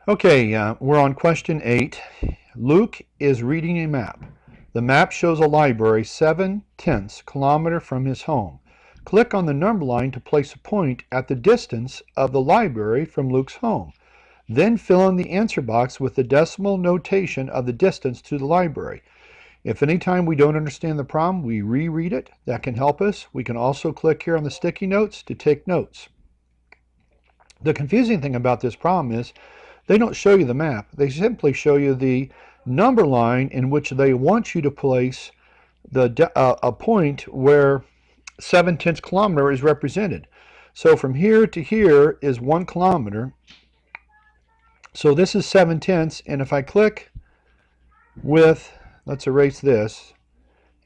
Okay, we're on question 8. Luke is reading a map. The map shows a library 7/10 kilometer from his home. Click on the number line to place a point at the distance of the library from Luke's home. Then fill in the answer box with the decimal notation of the distance to the library. If anytime we don't understand the problem, we reread it. That can help us. We can also click here on the sticky notes to take notes. The confusing thing about this problem is they don't show you the map. They simply show you the number line in which they want you to place a point where 7/10 kilometer is represented. So from here to here is 1 kilometer. So this is 7/10, and if I click with, let's erase this,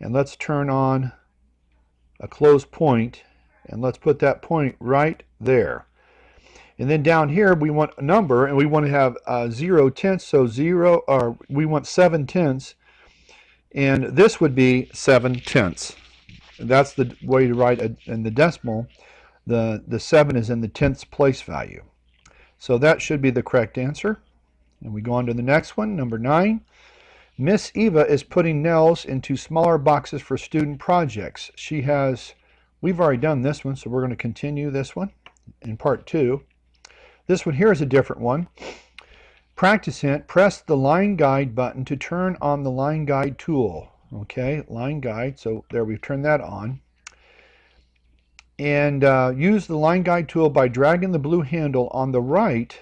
and let's turn on a closed point, and let's put that point right there. And then down here we want a number, and we want to have 0/10, so we want 7/10, and this would be 7/10. That's the way to write it in the decimal. The 7 is in the tenths place value. So that should be the correct answer. And we go on to the next one, number 9. Miss Eva is putting nails into smaller boxes for student projects. We've already done this one, so we're going to continue this one in part 2. This one here is a different one. Practice hint, press the line guide button to turn on the line guide tool. Okay, line guide, so there we've turned that on. And use the line guide tool by dragging the blue handle on the right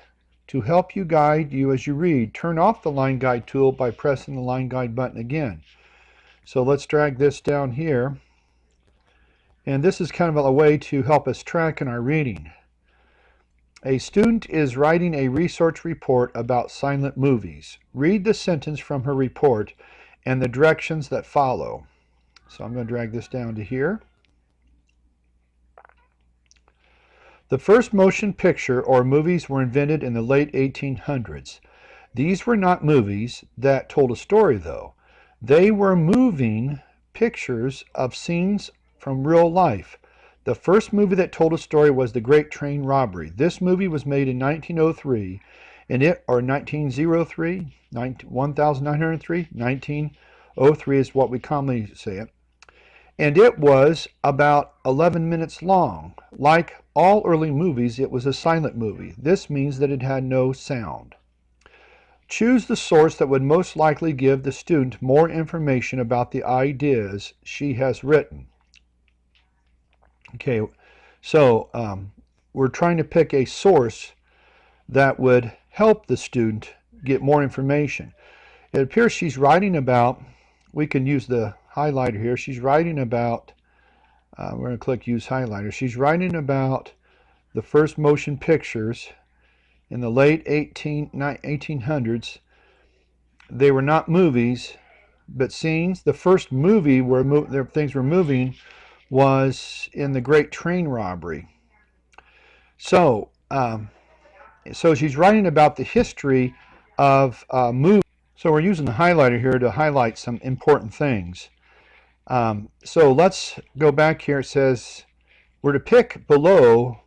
to help you guide you as you read. Turn off the line guide tool by pressing the line guide button again. So let's drag this down here. And this is kind of a way to help us track in our reading. A student is writing a research report about silent movies. Read the sentence from her report and the directions that follow. So I'm going to drag this down to here. The first motion picture or movies were invented in the late 1800s. These were not movies that told a story, though. They were moving pictures of scenes from real life. The first movie that told a story was The Great Train Robbery. This movie was made in 1903, or 1903, 1903, 1903 is what we commonly say it. And it was about 11 minutes long. Like all early movies, it was a silent movie. This means that it had no sound. Choose the source that would most likely give the student more information about the ideas she has written. Okay, so we're trying to pick a source that would help the student get more information. It appears she's writing about, we can use the highlighter here, she's writing about, we're going to click use highlighter, she's writing about the first motion pictures in the late 1800s. They were not movies, but scenes. The first movie where things were moving was in The Great Train Robbery. So she's writing about the history of movies. So we're using the highlighter here to highlight some important things. So let's go back here. It says we're to pick below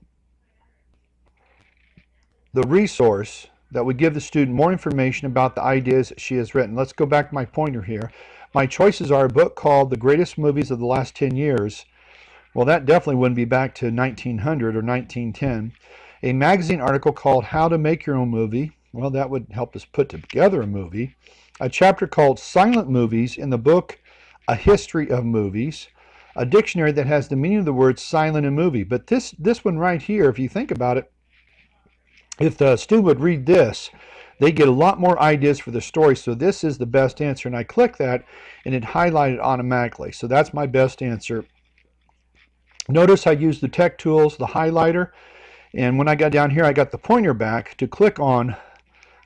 the resource that would give the student more information about the ideas that she has written. Let's go back to my pointer here. My choices are a book called The Greatest Movies of the Last 10 Years. Well, that definitely wouldn't be back to 1900 or 1910. A magazine article called How to Make Your Own Movie. Well, that would help us put together a movie. A chapter called Silent Movies in the book A History of Movies. A dictionary that has the meaning of the words silent and movie. But this one right here, if you think about it, if the student would read this, they get a lot more ideas for the story. So this is the best answer. And I click that and it highlighted automatically. So that's my best answer. Notice I used the tech tools, the highlighter, and when I got down here I got the pointer back to click on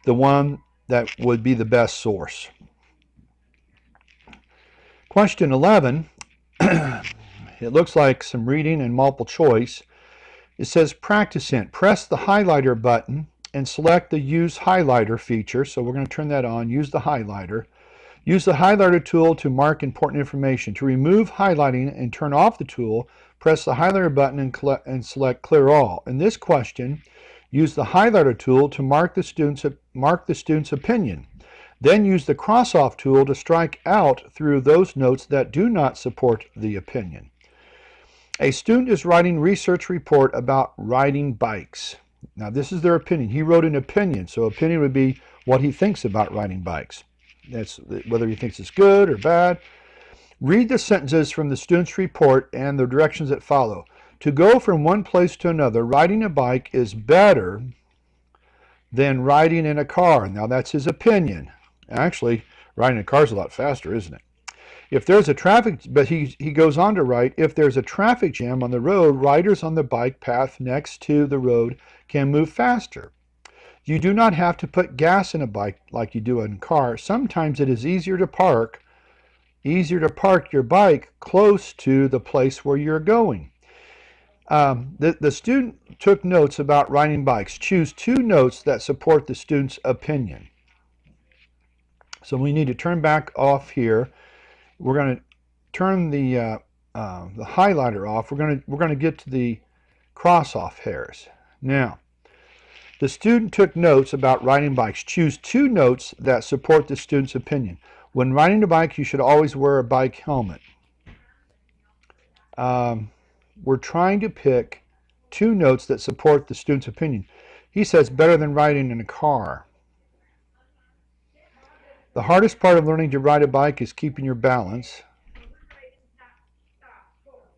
the one that would be the best source. Question 11, it looks like some reading and multiple choice. It says practice hint. Press the highlighter button and select the use highlighter feature. So we're going to turn that on, use the highlighter. Use the highlighter tool to mark important information. To remove highlighting and turn off the tool, press the highlighter button and select Clear All. In this question, Use the highlighter tool to mark the student's opinion. Then use the cross-off tool to strike out through those notes that do not support the opinion. A student is writing research report about riding bikes. Now this is their opinion. He wrote an opinion, so opinion would be what he thinks about riding bikes. That's whether he thinks it's good or bad. Read the sentences from the student's report and the directions that follow. To go from one place to another, riding a bike is better than riding in a car. Now that's his opinion. Actually, riding in a car is a lot faster, isn't it? If there's a traffic, but he goes on to write, if there's a traffic jam on the road, riders on the bike path next to the road can move faster. You do not have to put gas in a bike like you do in a car. Sometimes it is easier to park your bike close to the place where you're going. The student took notes about riding bikes. Choose 2 notes that support the student's opinion. So we need to turn back off here. We're going to turn the highlighter off. We're going to get to the cross-off hairs. Now, the student took notes about riding bikes. Choose 2 notes that support the student's opinion. When riding a bike, you should always wear a bike helmet. We're trying to pick 2 notes that support the student's opinion. He says better than riding in a car. The hardest part of learning to ride a bike is keeping your balance.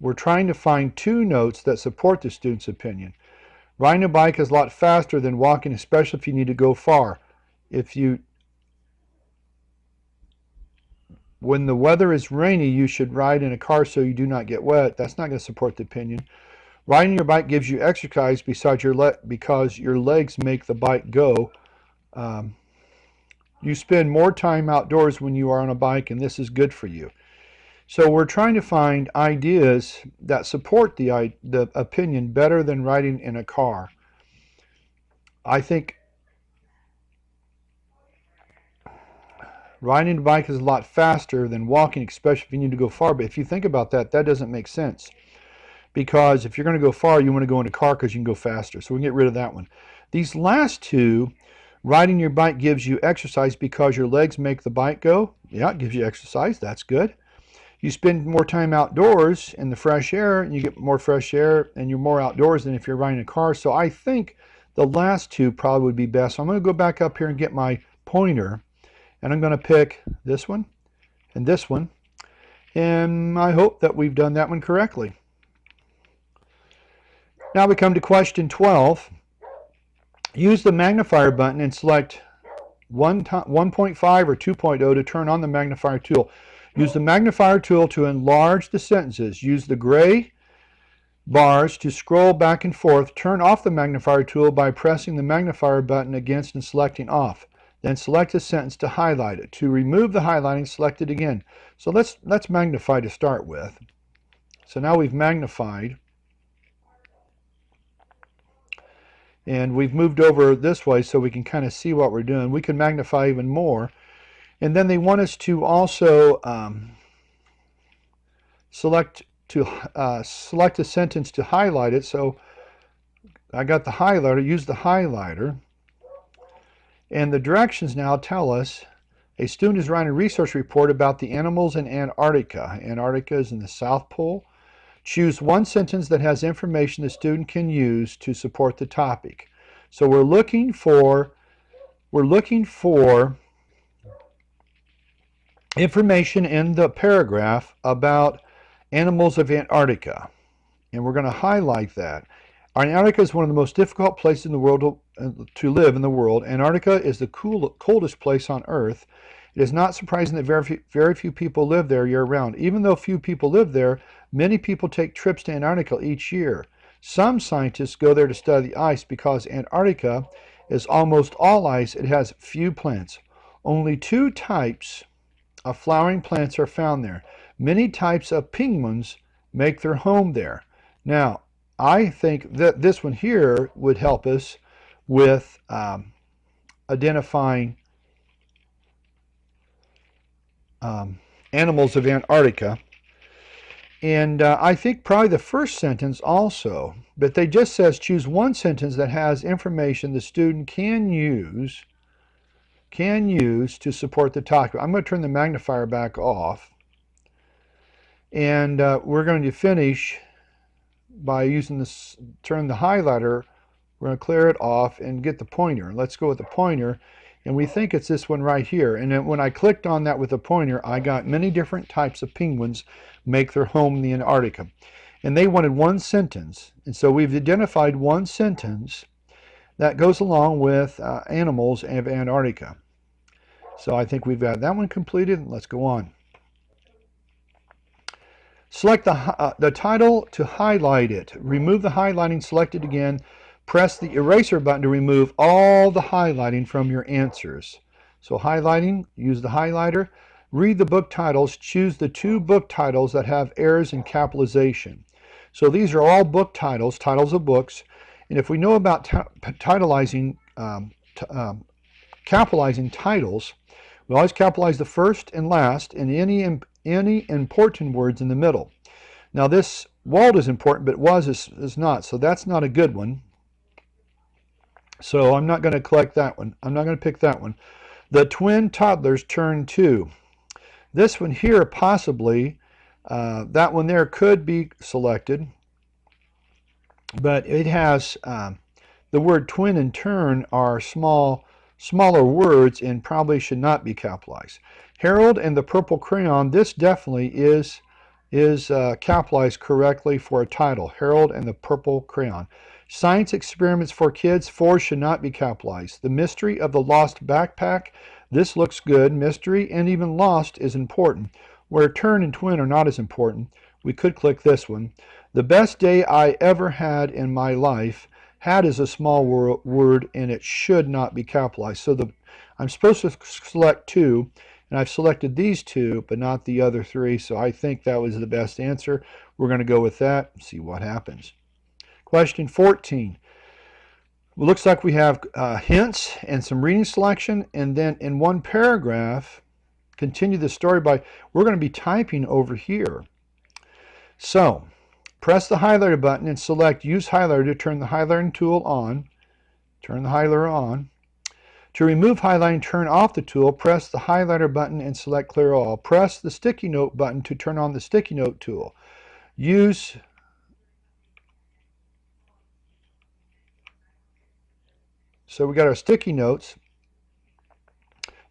We're trying to find 2 notes that support the student's opinion. Riding a bike is a lot faster than walking, especially if you need to go far. When the weather is rainy, you should ride in a car so you do not get wet. That's not going to support the opinion. Riding your bike gives you exercise because your legs make the bike go. You spend more time outdoors when you are on a bike, and this is good for you. So we're trying to find ideas that support the opinion better than riding in a car. I think riding a bike is a lot faster than walking, especially if you need to go far. But if you think about that, that doesn't make sense. Because if you're going to go far, you want to go in a car because you can go faster. So we can get rid of that one. These last 2, riding your bike gives you exercise because your legs make the bike go. Yeah, it gives you exercise. That's good. You spend more time outdoors in the fresh air, and you get more fresh air, and you're more outdoors than if you're riding a car. So I think the last 2 probably would be best. So I'm going to go back up here and get my pointer, and I'm going to pick this one and this one. And I hope that we've done that one correctly. Now we come to question 12. Use the magnifier button and select 1.5 or 2.0 to turn on the magnifier tool. Use the magnifier tool to enlarge the sentences. Use the gray bars to scroll back and forth. Turn off the magnifier tool by pressing the magnifier button against and selecting off. Then select a sentence to highlight it. To remove the highlighting, select it again. So let's magnify to start with. So now we've magnified. And we've moved over this way so we can kind of see what we're doing. We can magnify even more. And then they want us to also select a sentence to highlight it. So I got the highlighter, use the highlighter. And the directions now tell us a student is writing a research report about the animals in Antarctica. Antarctica is in the South Pole. Choose 1 sentence that has information the student can use to support the topic. So we're looking for information in the paragraph about animals of Antarctica. And we're going to highlight that. Antarctica is one of the most difficult places in the world to live in the world. Antarctica is the coldest place on Earth. It is not surprising that very few people live there year-round. Even though few people live there, many people take trips to Antarctica each year. Some scientists go there to study the ice because Antarctica is almost all ice. It has few plants. Only 2 types of flowering plants are found there. Many types of penguins make their home there. Now, I think that this one here would help us with identifying animals of Antarctica. And I think probably the first sentence also, but they just says choose one sentence that has information the student can use to support the topic. I'm going to turn the magnifier back off, and we're going to finish by using this, turn the highlighter, we're going to clear it off and get the pointer. Let's go with the pointer, and we think it's this one right here. And then when I clicked on that with the pointer, I got many different types of penguins make their home in the Antarctica. And they wanted one sentence. And so we've identified one sentence that goes along with animals of Antarctica. So I think we've got that one completed. Let's go on. Select the title to highlight it. Remove the highlighting selected again. Press the eraser button to remove all the highlighting from your answers. So highlighting, use the highlighter. Read the book titles. Choose the 2 book titles that have errors in capitalization. So these are all book titles, titles of books. And if we know about capitalizing titles, we always capitalize the first and last and any important words in the middle. Now this Walt is important, but was is not, so that's not a good one. So I'm not going to collect that one. I'm not going to pick that one. The twin toddlers turn 2. This one here, possibly, that one there could be selected, but it has the word twin and turn are smaller words and probably should not be capitalized. Harold and the Purple Crayon, this definitely is capitalized correctly for a title. Harold and the Purple Crayon. Science experiments for kids, 4 should not be capitalized. The Mystery of the Lost Backpack, this looks good. Mystery and even lost is important. Where turn and twin are not as important, we could click this one. The best day I ever had in my life. Had is a small word and it should not be capitalized. So I'm supposed to select 2, and I've selected these 2, but not the other 3. So I think that was the best answer. We're going to go with that and see what happens. Question 14. It looks like we have hints and some reading selection, and then in one paragraph, continue the story by, we're going to be typing over here. So, press the highlighter button and select Use Highlighter to turn the highlighting tool on. Turn the highlighter on. To remove highlighting, turn off the tool. Press the highlighter button and select Clear All. Press the Sticky Note button to turn on the Sticky Note tool. So we got our sticky notes.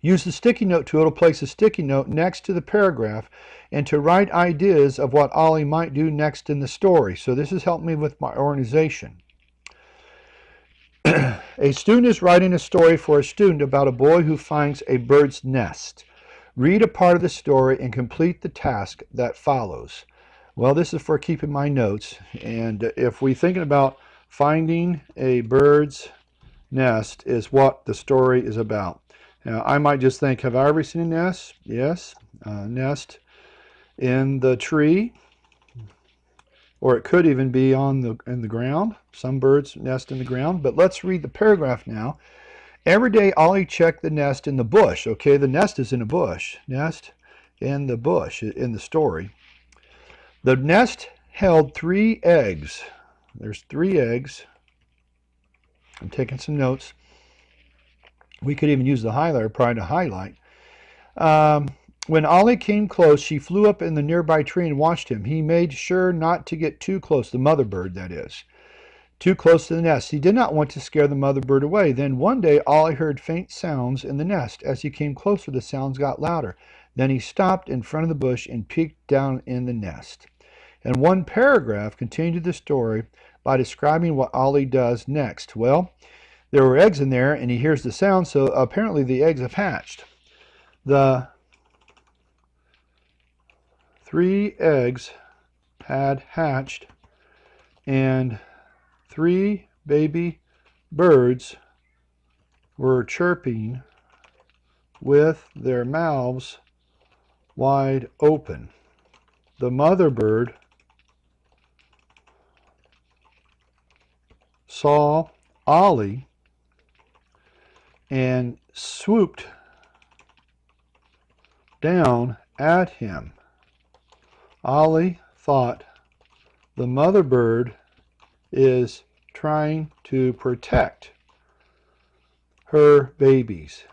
Use the sticky note tool to place a sticky note next to the paragraph and to write ideas of what Ollie might do next in the story. So this has helped me with my organization. A student is writing a story for a student about a boy who finds a bird's nest. Read a part of the story and complete the task that follows. Well, this is for keeping my notes. And if we're thinking about finding a bird's nest is what the story is about. Now, I might just think, have I ever seen a nest? Yes, nest in the tree, or it could even be in the ground. Some birds nest in the ground, but let's read the paragraph now. Every day, Ollie checked the nest in the bush. Okay, the nest is in a bush. Nest in the bush in the story. The nest held 3 eggs. There's 3 eggs. I'm taking some notes. We could even use the highlighter probably to highlight. When Ollie came close, she flew up in the nearby tree and watched him. He made sure not to get too close, the mother bird that is, too close to the nest. He did not want to scare the mother bird away. Then one day Ollie heard faint sounds in the nest. As he came closer, the sounds got louder. Then he stopped in front of the bush and peeked down in the nest. And one paragraph continued the story by describing what Ollie does next. Well, there were eggs in there, and he hears the sound, so apparently the eggs have hatched. The 3 eggs had hatched, and 3 baby birds were chirping with their mouths wide open. The mother bird saw Ollie and swooped down at him. Ollie thought the mother bird is trying to protect her babies.